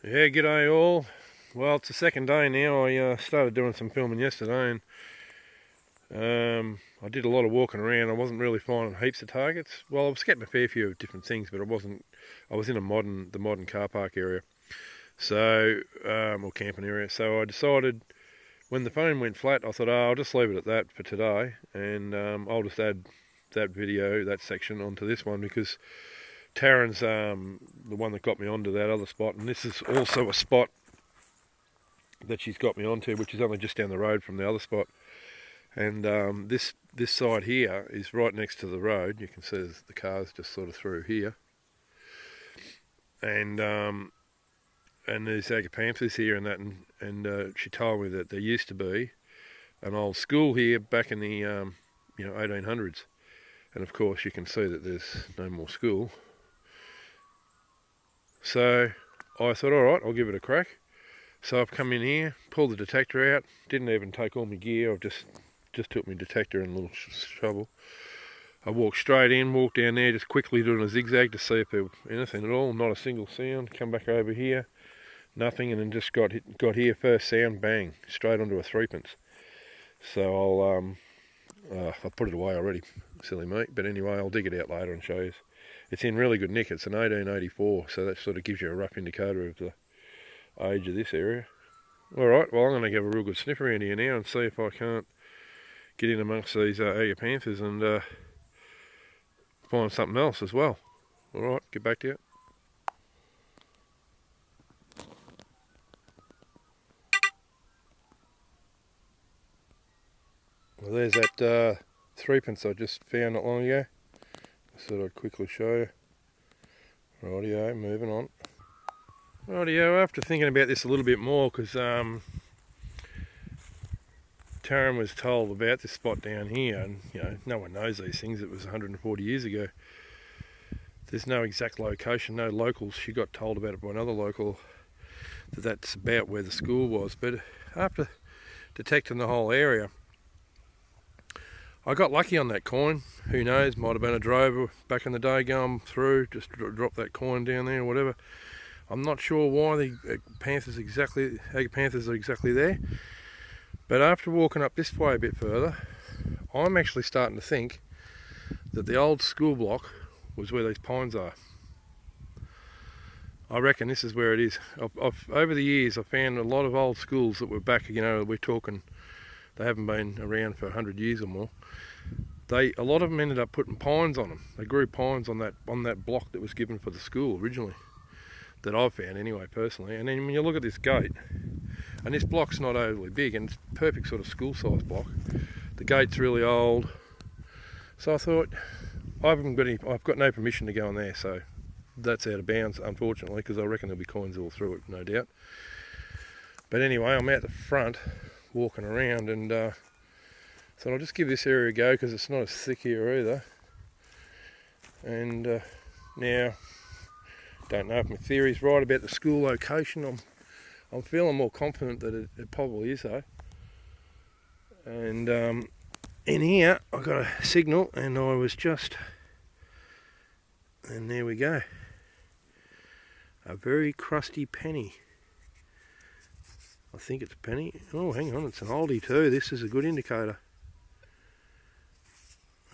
Yeah, g'day all. Well, it's the second day now. I started doing some filming yesterday, and I did a lot of walking around. I wasn't really finding heaps of targets. Well, I was getting a fair few of different things, but I wasn't. I was in the modern car park area, or camping area. So I decided when the phone went flat, I thought, oh, I'll just leave it at that for today, and I'll just add that section onto this one because Taryn's the one that got me onto that other spot, and this is also a spot that she's got me onto, which is only just down the road from the other spot. And this side here is right next to the road. You can see the cars just sort of through here, and there's agapanthus here and that, and she told me that there used to be an old school here back in the 1800s, and of course you can see that there's no more school. So I thought, all right, I'll give it a crack. So I've come in here, pulled the detector out, didn't even take all my gear, I've just took my detector and a little shovel. I walked straight in, walked down there, just quickly doing a zigzag to see if there was anything at all, not a single sound. Come back over here, nothing, and then just got here, first sound, bang, straight onto a threepence. So I've put it away already, silly me, but anyway, I'll dig it out later and show you. It's in really good nick. It's an 1884, so that sort of gives you a rough indicator of the age of this area. Alright, well I'm going to give a real good sniff around here now and see if I can't get in amongst these agapanthus and find something else as well. Alright, get back to you. Well, there's that threepence I just found not long ago. I thought I'd quickly show you. Rightio, moving on. Rightio, after thinking about this a little bit more, because Taryn was told about this spot down here, and no one knows these things. It was 140 years ago. There's no exact location, no locals. She got told about it by another local that that's about where the school was. But after detecting the whole area, I ag lucky on that coin. Who knows, might have been a drover back in the day going through, just drop that coin down there or whatever. I'm not sure why the agapanthus are exactly there. But after walking up this way a bit further, I'm actually starting to think that the old school block was where these pines are. I reckon this is where it is. Over the years, I've found a lot of old schools that were back, we're talking, they haven't been around for 100 years or more. A lot of them ended up putting pines on them. They grew pines on that block that was given for the school originally, that I've found anyway, personally. And then when you look at this gate, and this block's not overly big, and it's a perfect sort of school size block. The gate's really old. So I thought, I've got no permission to go in there, so that's out of bounds, unfortunately, because I reckon there'll be coins all through it, no doubt. But anyway, I'm out the front, walking around, and so I'll just give this area a go, because it's not as thick here either. And now, don't know if my theory's right about the school location. I'm feeling more confident that it probably is though. And in here I got a signal, and I was just, and there we go. A very crusty penny. I think it's a penny. Oh, hang on, it's an oldie too. This is a good indicator.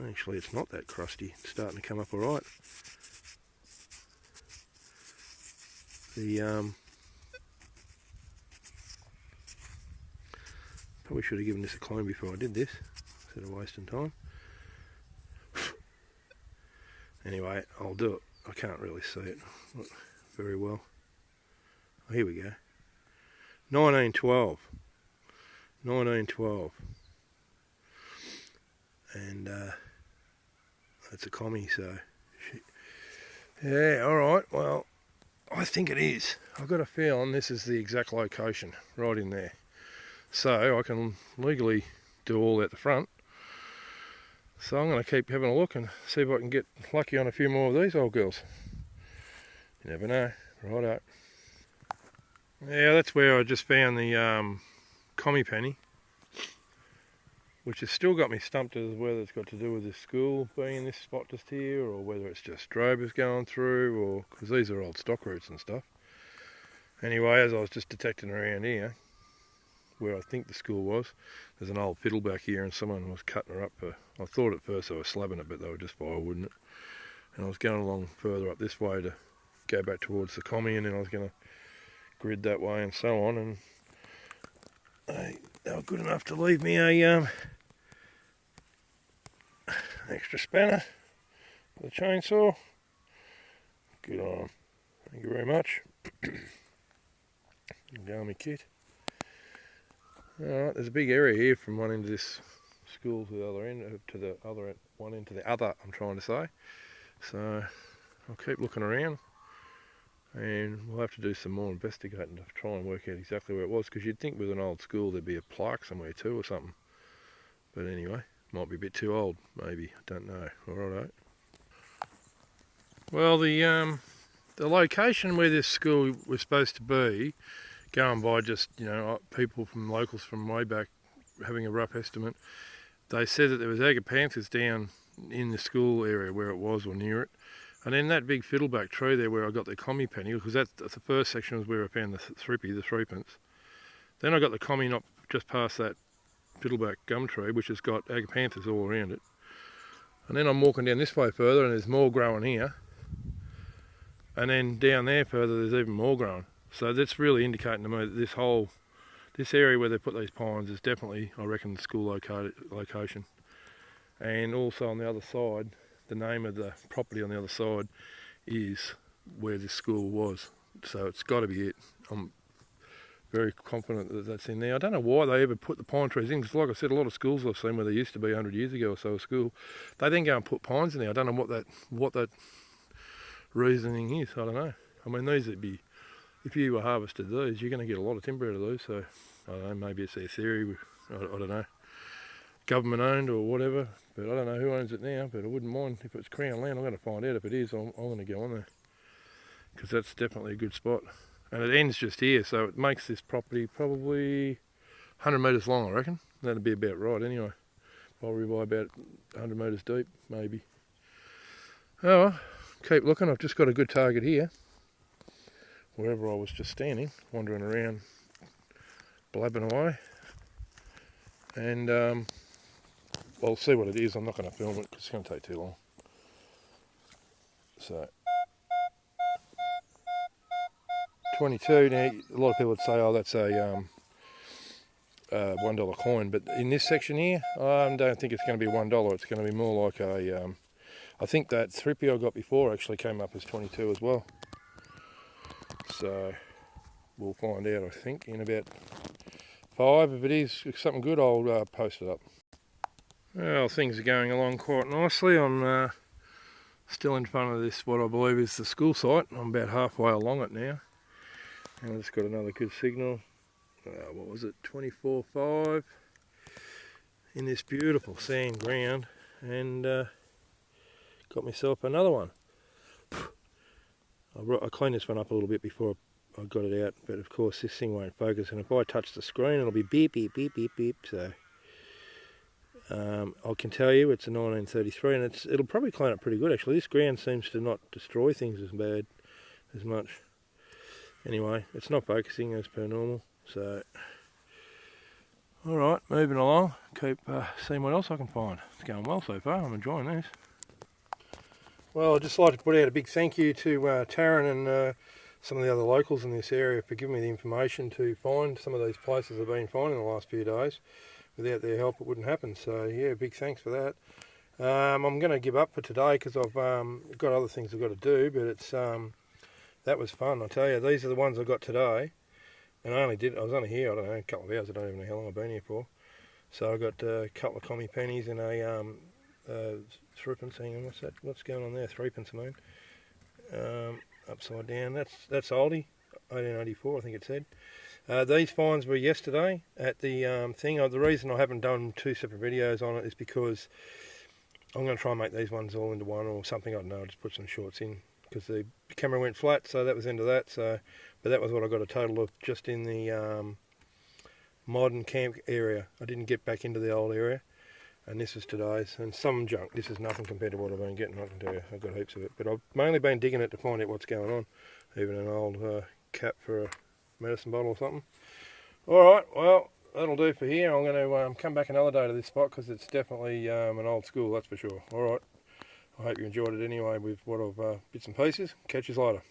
Actually, it's not that crusty. It's starting to come up all right. Probably should have given this a clone before I did this, instead of wasting time. Anyway, I'll do it. I can't really see it very well. Oh, here we go. 1912. 1912. And it's a commie, so... Yeah, alright, well, I think it is. I've got a feeling this is the exact location, right in there. So I can legally do all at the front. So I'm going to keep having a look and see if I can get lucky on a few more of these old girls. You never know. Righto. Yeah, that's where I just found the commie penny, which has still got me stumped as whether it's got to do with this school being in this spot just here, or whether it's just drovers going through, or because these are old stock routes and stuff. Anyway, as I was just detecting around here, where I think the school was, there's an old fiddleback here and someone was cutting her up for, I thought at first they were slabbing it, but they were just firewooding it. And I was going along further up this way to go back towards the commie, and then I was going to grid that way and so on, and they were good enough to leave me a extra spanner for the chainsaw. Good on them. Thank you very much. Go on me kit. Alright, there's a big area here from one end of this school to the other end, to the other one end to the other, I'm trying to say. So I'll keep looking around, and we'll have to do some more investigating to try and work out exactly where it was, because you'd think with an old school there'd be a plaque somewhere too or something. But anyway, might be a bit too old, maybe, I don't know. Alright. Well, the location where this school was supposed to be, going by just, you know, people from locals from way back having a rough estimate, they said that there was agapanthus down in the school area where it was, or near it, and then that big fiddleback tree there where I got the commie penny, because that's the first section was where I found the threepence. Then I got the commie not just past that fiddleback gum tree, which has got agapanthus all around it, and then I'm walking down this way further and there's more growing here, and then down there further there's even more growing. So that's really indicating to me that this area where they put these pines is definitely, I reckon, the school location. And also on the other side, the name of the property on the other side is where this school was. So it's got to be it. I'm very confident that that's in there. I don't know why they ever put the pine trees in, because like I said, a lot of schools I've seen where they used to be 100 years ago or so, a school, they then go and put pines in there. I don't know what that reasoning is. I don't know. I mean, these would be, if you harvested these, you're going to get a lot of timber out of these. So I don't know, maybe it's their theory. I don't know, government owned or whatever, but I don't know who owns it now. But I wouldn't mind if it's Crown land. I'm going to find out. If it is, I'm going to go on there, because that's definitely a good spot. And it ends just here, so it makes this property probably 100 metres long, I reckon. That'd be about right anyway. Probably by about 100 metres deep, maybe. Oh well, keep looking. I've just got a good target here, wherever I was just standing, wandering around, blabbing away. And I'll see what it is. I'm not going to film it because it's going to take too long. So 22. Now a lot of people would say, "Oh, that's a $1 coin," but in this section here, I don't think it's going to be $1. It's going to be more like a. I think that thrippy I got before actually came up as 22 as well. So we'll find out, I think, in about 5. If it is something good, I'll post it up. Well, things are going along quite nicely. I'm still in front of this, what I believe is the school site. I'm about halfway along it now. And I just got another good signal. What was it? 24.5 in this beautiful sand ground. And got myself another one. I cleaned this one up a little bit before I got it out, but of course this thing won't focus, and if I touch the screen it'll be beep beep beep beep beep. So I can tell you it's a 1933, and it'll probably clean up pretty good actually. This ground seems to not destroy things as much. Anyway, it's not focusing as per normal. So alright, moving along, keep seeing what else I can find. It's going well so far, I'm enjoying this. Well, I'd just like to put out a big thank you to Taryn and some of the other locals in this area for giving me the information to find some of these places I've been finding the last few days. Without their help it wouldn't happen, so yeah, big thanks for that. I'm going to give up for today because I've got other things I've got to do, but it's that was fun, I tell you. These are the ones I got today, and I was only here, I don't know, a couple of hours. I don't even know how long I've been here for. So I got a couple of commie pennies and a threepence. Hang on, what's going on there? Threepence, I mean. Upside down. That's oldie, 1884, I think it said. These finds were yesterday at the thing. The reason I haven't done 2 separate videos on it is because I'm going to try and make these ones all into one or something. I don't know. I'll just put some shorts in because the camera went flat, so that was the end of that. So, but that was what I got a total of just in the modern camp area. I didn't get back into the old area. And this is today's, and some junk. This is nothing compared to what I've been getting, I can tell you. I've got heaps of it. But I've mainly been digging it to find out what's going on. Even an old cap for medicine bottle or something. Alright, well, that'll do for here. I'm going to come back another day to this spot because it's definitely an old school, that's for sure. Alright, I hope you enjoyed it anyway with what I've bits and pieces. Catch you later.